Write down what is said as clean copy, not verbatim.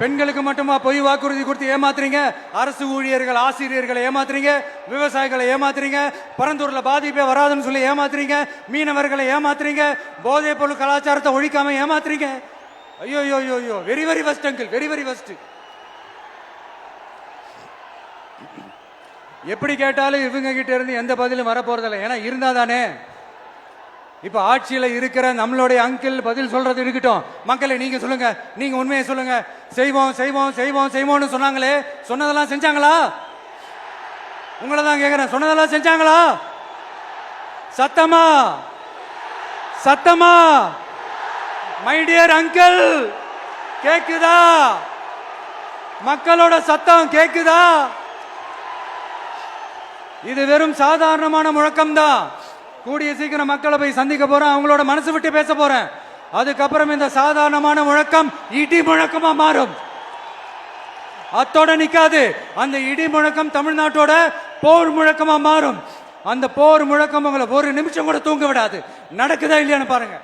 பெண்களுக்கு மட்டுமா பொய் வாக்குறுதி கொடுத்து ஏமாத்துறீங்க? அரசு ஊழியர்கள், ஆசிரியர்களை ஏமாத்துறீங்க, விவசாயிகளை ஏமாத்துறீங்க, பரந்தூர்ல பாதிப்பே வராதுன்னு சொல்லி ஏமாத்துறீங்க, மீனவர்களை ஏமாத்துறீங்க, போதைப் பொருள் கலாச்சாரத்தை ஒழிக்காம ஏமாத்துறீங்க. ஐயோ ஐயோ ஐயோ, very very first uncle, very very first. எப்படி கேட்டாலும் இவங்க கிட்ட இருந்து எந்த பதிலும் வரப்போறதில்லை. ஏன்னா இருந்தா தானே. இப்ப ஆட்சியில இருக்கிற நம்மளுடைய அங்கிள் பதில் சொல்றது இருக்கட்டும். மக்களை நீங்க சொல்லுங்க, நீங்க உண்மையை சொல்லுங்க. செய்வோம் செய்வோம் செய்வோம் செய்வோம்னு சொன்னாங்களே, சொன்னதெல்லாம் செஞ்சாங்களா? உங்களை தான் கேட்கிறேன், சொன்னதெல்லாம் செஞ்சாங்களா? சத்தமா சத்தமா மை டியர் அங்கிள், கேக்குதா? மக்களோட சத்தம் கேக்குதா? இது வெறும் சாதாரணமான முழக்கம் தான். கூடிய சீக்கிரம் மக்களை போய் சந்திக்க போறேன், அவங்களோட மனசு விட்டு பேச போறேன். அதுக்கப்புறம் இந்த சாதாரணமான முழக்கம் இடி முழக்கமா மாறும். அத்தோட நிக்காது. அந்த இடி முழக்கம் தமிழ்நாட்டோட போர் முழக்கமா மாறும். அந்த போர் முழக்கம் உங்களை ஒரு நிமிஷம் கூட தூங்க விடாது. நடக்குதா இல்லையான்னு பாருங்க.